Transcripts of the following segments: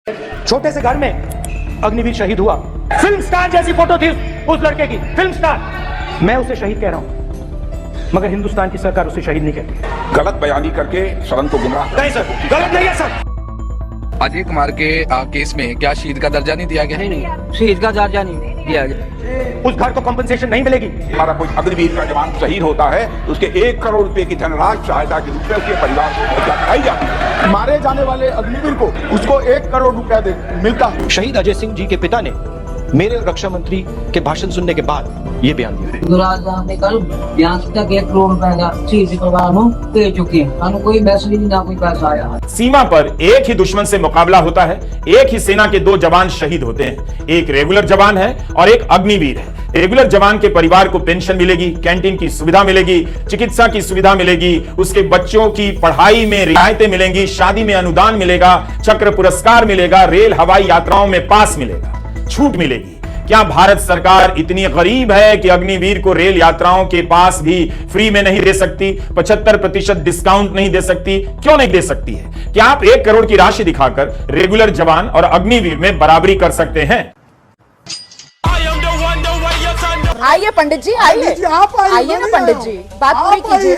छोटे से घर में अग्निवीर शहीद हुआ। फिल्म स्टार जैसी फोटो थी उस लड़के की, फिल्म स्टार। मैं उसे शहीद कह रहा हूं, मगर हिंदुस्तान की सरकार उसे शहीद नहीं कहती। गलत बयानी करके सदन को गुमराह। नहीं सर, गलत नहीं है सर। अजय कुमार के केस में क्या शहीद का दर्जा नहीं दिया गया? नहीं, शहीद का दर्जा नहीं दिया गया। उस घर को कंपनसेशन नहीं मिलेगी। हमारा कोई अग्निवीर का जवान शहीद होता है तो उसके 1 करोड़ रुपए की धनराशि सहायता के रूप में उसके परिवार को कराई जाती है। मारे जाने वाले अग्निवीर को उसको 1 करोड़ रुपया मिलता है। शहीद अजय सिंह जी के पिता ने मेरे रक्षा मंत्री के भाषण सुनने के बाद ये बयान दिया। ने कल यहाँ तक 1 करोड़ रुपए का चीज दे चुके हैं, कोई मैसेज ना कोई पैसा आया। सीमा पर एक ही दुश्मन से मुकाबला होता है, एक ही सेना के 2 जवान शहीद होते हैं। एक रेगुलर जवान है और एक अग्निवीर है। रेगुलर जवान के परिवार को पेंशन मिलेगी, कैंटीन की सुविधा मिलेगी, चिकित्सा की सुविधा मिलेगी, उसके बच्चों की पढ़ाई में रियायतें मिलेंगी, शादी में अनुदान मिलेगा, चक्र पुरस्कार मिलेगा, रेल हवाई यात्राओं में पास मिलेगा, छूट मिलेगी। क्या भारत सरकार इतनी गरीब है कि अग्निवीर को रेल यात्राओं के पास भी फ्री में नहीं दे सकती? 75% डिस्काउंट नहीं दे सकती? क्यों नहीं दे सकती है? क्या आप 1 करोड़ की राशि दिखाकर रेगुलर जवान और अग्निवीर में बराबरी कर सकते हैं? आइए पंडित जी, आइए आइए ना पंडित जी, बात पूरी कीजिए,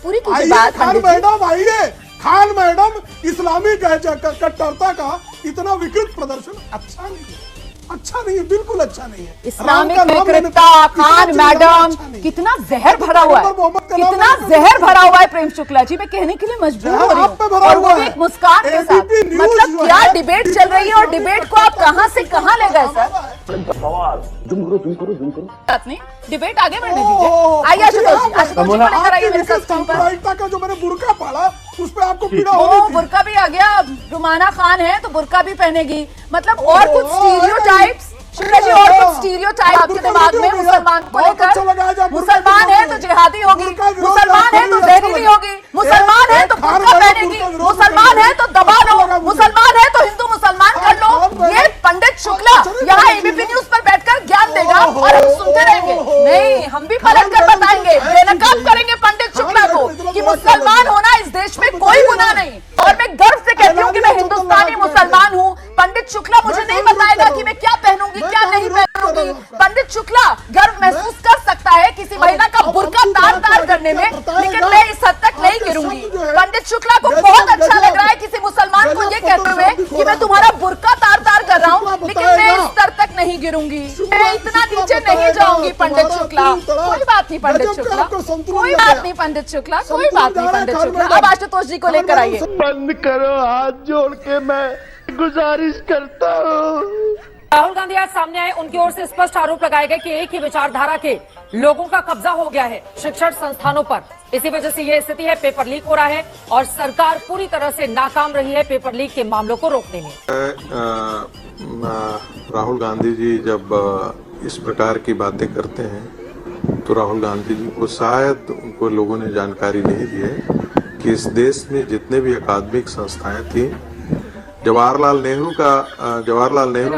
पूरी कीजिए बात। खान मैडम आइए। खान मैडम, इस्लामी कट्टरता का इतना विकृत प्रदर्शन अच्छा नहीं है, अच्छा नहीं है, बिल्कुल अच्छा नहीं है। इस्लामिक विकृतता, खान मैडम, कितना जहर भरा हुआ है, कितना जहर भरा हुआ है प्रेम शुक्ला जी। मैं कहने के लिए मजबूर हो रही हूँ, और वो भी एक मुस्कान के साथ। मतलब क्या डिबेट चल रही है और डिबेट को आप कहां से कहां ले गए सर? नहीं, डिबेट आगे बढ़ने दीजिए। आइए आशुतोष जी, आशुतोष जी को लेकर आइए मेरे साथ स्क्रीन पर। का जो मैंने बुर्का पाला उस पे आपको पीड़ा हो होगी। बुर्का भी आ गया, रुमाना खान है तो बुर्का भी पहनेगी। मतलब और कुछ स्टीरियोटाइप्स, शुक्ला जी, और कुछ स्टीरियोटाइप आपके दिमाग में मुसलमान को लेकर। मुसलमान है तो जिहादी होगी, मुसलमान है तो जहरीली होगी, मुसलमान है तो बुर्का पहनेगी, मुसलमान है तो दबा लो, मुसलमान है तो हिंदू मुसलमान कर लो। ये पंडित शुक्ला यहाँ एबीपी न्यूज पर बैठकर ज्ञान देगा और हम सुनते रहेंगे? नहीं, हम भी पलट कर बताएंगे, बेनकाब करेंगे पंडित शुक्ला को कि मुसलमान होना इस देश में कोई गुनाह नहीं। और मैं गर्व से कहती हूँ कि मैं हिंदुस्तानी मुसलमान हूँ। पंडित शुक्ला मुझे नहीं बताएगा कि मैं क्या पहनूंगी क्या नहीं पहनूंगी। पंडित शुक्ला गर्व महसूस कर सकता है किसी महिला का बुर्का तार तार करने में, लेकिन मैं इस हद तक नहीं गिरूंगी। पंडित शुक्ला को बहुत अच्छा लग रहा है किसी मुसलमान को ये कहते हुए कि मैं तुम्हारा बुर्का तार तार कर रहा हूँ, लेकिन मैं इस स्तर तक नहीं गिरूंगी, मैं इतना नीचे नहीं जाऊंगी। पंडित शुक्ला कोई बात नहीं, पंडित शुक्ला कोई बात नहीं, पंडित शुक्ला कोई बात नहीं, पंडित शुक्ला। अब आशुतोष जी को लेकर आइए। बंद करो, हाथ जोड़ के मैं गुजारिश करता हूँ। राहुल गांधी आज सामने आए, उनकी ओर से स्पष्ट आरोप लगाए गए कि एक ही विचारधारा के लोगों का कब्जा हो गया है शिक्षण संस्थानों पर। इसी वजह से ये स्थिति है, पेपर लीक हो रहा है और सरकार पूरी तरह से नाकाम रही है पेपर लीक के मामलों को रोकने में। राहुल गांधी जी जब इस प्रकार की बातें करते हैं तो राहुल गांधी जी को शायद उनको लोगों ने जानकारी नहीं दी है कि इस देश में जितने भी अकादमिक संस्थाएं थी, जवाहरलाल नेहरू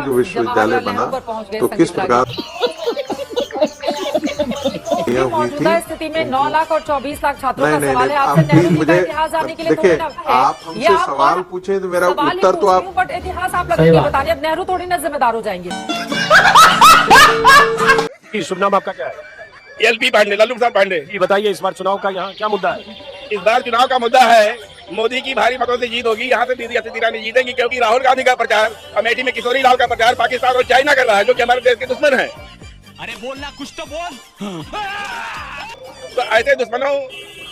जो विश्वविद्यालय बना तो किस प्रकार हुई थी स्थिति में 9 लाख और 24 लाख छात्रों का नहीं, सवाल है। आप प्लीज मुझे देखिए, आप हमसे सवाल पूछे तो मेरा उत्तर तो आप, बट इतिहास आप लगाइए बताने। अब नेहरू थोड़ी ना जिम्मेदार हो जाएंगे। शुभ नाम आपका क्या है? एलपी पांडे, लालू प्रसाद पांडे। ये बताइए, इस बार चुनाव का यहाँ क्या मुद्दा है? इस बार चुनाव का मुद्दा है मोदी की भारी मतों से जीत होगी। यहाँ से दीदी ईरानी जीतेंगी, क्योंकि राहुल गांधी का प्रचार, अमेठी में किशोरी लाल का प्रचार पाकिस्तान और चाइना कर रहा है, जो कि हमारे देश के दुश्मन है। अरे बोलना कुछ तो बोल। तो ऐसे दुश्मनों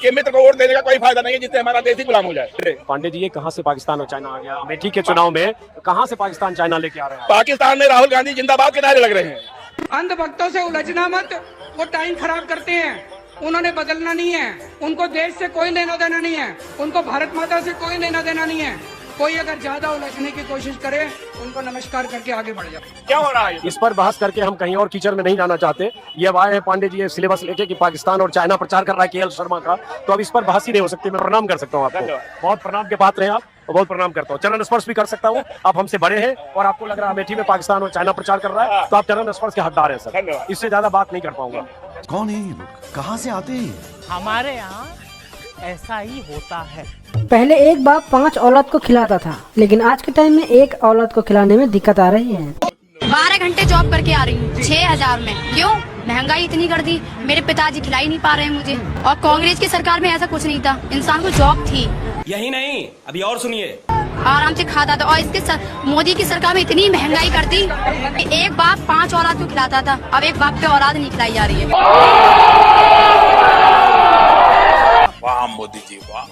के मित्र को वोट देने का कोई फायदा नहीं है, जिससे हमारा देश ही गुलाम हो जाए। पांडे जी, ये कहाँ से पाकिस्तान और चाइना आ गया? अमेठी के चुनाव में कहाँ से पाकिस्तान चाइना लेके आ रहे हैं? पाकिस्तान में राहुल गांधी जिंदाबाद के नारे लग रहे हैं। अंधभक्तों से उलझना मत, वो टाइम खराब करते हैं। उन्होंने बदलना नहीं है, उनको देश से कोई लेना देना नहीं है, उनको भारत माता से कोई लेना देना नहीं है। कोई अगर ज्यादा उलझने की कोशिश करे, उनको नमस्कार करके आगे बढ़ जाए। क्या हो रहा है? इस पर बहस करके हम कहीं और कीचड़ में नहीं जाना चाहते। ये अब आए हैं पांडे जी सिलेबस लेके कि पाकिस्तान और चाइना प्रचार कर रहा है केएल शर्मा का, तो अब इस पर बहस ही नहीं हो सकती। मैं प्रणाम कर सकता हूँ आपको, बहुत प्रणाम के पात्र हैं आप, बहुत प्रणाम करता हूँ। चरण स्पर्श भी कर सकता हूँ, आप हमसे बड़े हैं और आपको लग रहा है अमेठी में पाकिस्तान और चाइना प्रचार कर रहा है, तो आप चरण स्पर्श के हकदार हैं सर। इससे ज्यादा बात नहीं कर पाऊंगा। कौन है ये लोग, कहाँ से आते हैं? हमारे यहाँ ऐसा ही होता है। पहले एक बाप 5 औलाद को खिलाता था, लेकिन आज के टाइम में एक औलाद को खिलाने में दिक्कत आ रही है। 12 घंटे जॉब करके आ रही हूँ 6000 में। क्यों? महंगाई इतनी कर दी, मेरे पिताजी खिला ही नहीं पा रहे हैं मुझे। और कांग्रेस की सरकार में ऐसा कुछ नहीं था, इंसान को जॉब थी। यही नहीं, अभी और सुनिए, आराम से खाता था। और इसके मोदी की सरकार में इतनी महंगाई कर दी, एक बाप 5 औलाद को खिलाता था, अब एक बाप पे औलाद नहीं खिलाई जा रही है। वाह मोदी जी, वाह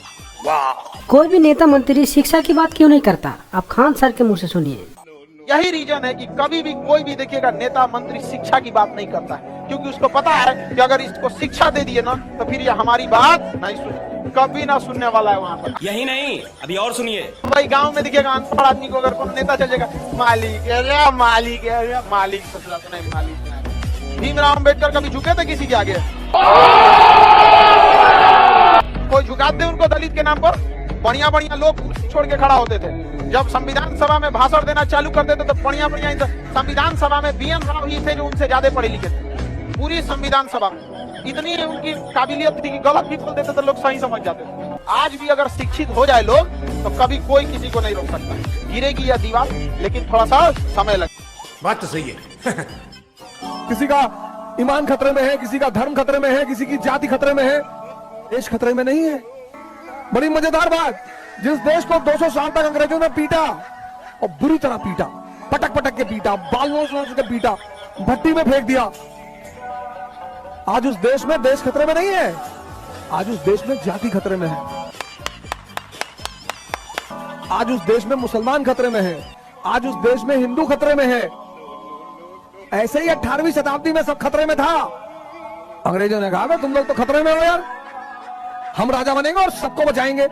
वाह। कोई भी नेता मंत्री शिक्षा की बात क्यों नहीं करता? आप खान सर के मुँह से सुनिए। यही रीजन है कि कभी भी कोई भी देखिएगा नेता मंत्री शिक्षा की बात नहीं करता है, क्योंकि उसको पता है कि अगर इसको शिक्षा दे दिए ना तो फिर ये हमारी बात नहीं सुने, कभी ना सुनने वाला है वहाँ पर। यही नहीं, अभी और सुनिए, भाई गांव में देखिएगा अनपढ़ आदमी को अगर कोई नेता चलेगा, मालिक मालिक मालिक मालिक। भीमराव अम्बेडकर कभी झुके थे किसी के आगे? कोई झुका दे उनको दलित के नाम पर? बढ़िया बढ़िया लोग छोड़ के खड़ा होते थे। जब संविधान सभा में भाषण देना चालू करते थे तो बढ़िया बढ़िया संविधान सभा में BN राव ही थे जो उनसे ज्यादा पढ़े लिखे थे। पूरी संविधान सभा इतनी उनकी काबिलियत थी कि गलत भी बोल देते तो लोग सही समझ जाते थे। आज भी अगर शिक्षित हो जाए लोग तो कभी कोई किसी को नहीं रोक सकता। गिरेगी यह दीवार, लेकिन थोड़ा सा समय लगेगा। बात तो सही है। किसी का ईमान खतरे में है, किसी का धर्म खतरे में है, किसी की जाति खतरे में है, देश खतरे में नहीं है। बड़ी मजेदार बात, जिस देश को 200 साल तक अंग्रेजों ने पीटा और बुरी तरह पीटा, पटक पटक के पीटा, बाल नोच के पीटा, भट्टी में फेंक दिया, आज उस देश में देश खतरे में नहीं है, आज उस देश में जाति खतरे में है, आज उस देश में मुसलमान खतरे में है, आज उस देश में हिंदू खतरे में है। ऐसे ही 18वीं शताब्दी में सब खतरे में था। अंग्रेजों ने कहा तुम लोग तो खतरे में हो यार, हम राजा बनेंगे और सबको बचाएंगे।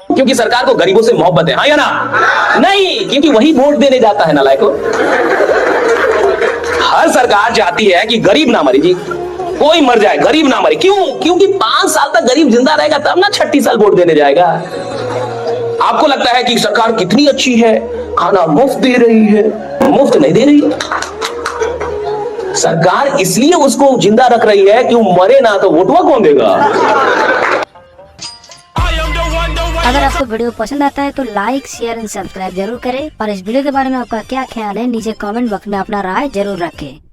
क्योंकि सरकार को गरीबों से मोहब्बत है, हाँ या ना? नहीं, क्योंकि वही वोट देने जाता है नालायकों। हर सरकार चाहती है कि गरीब ना मरे जी, कोई मर जाए, गरीब ना मरे। क्यों? क्योंकि 5 साल तक गरीब जिंदा रहेगा तब ना 36 साल वोट देने जाएगा। आपको लगता है कि सरकार कितनी अच्छी है, खाना मुफ्त दे रही है, मुफ्त नहीं दे रही है। सरकार इसलिए उसको जिंदा रख रही है कि वो मरे ना तो वोटवा कौन देगा? अगर आपको वीडियो पसंद आता है तो लाइक, शेयर एंड सब्सक्राइब जरूर करें। और इस वीडियो के बारे में आपका क्या ख्याल है नीचे कमेंट बॉक्स में अपना राय जरूर रखें।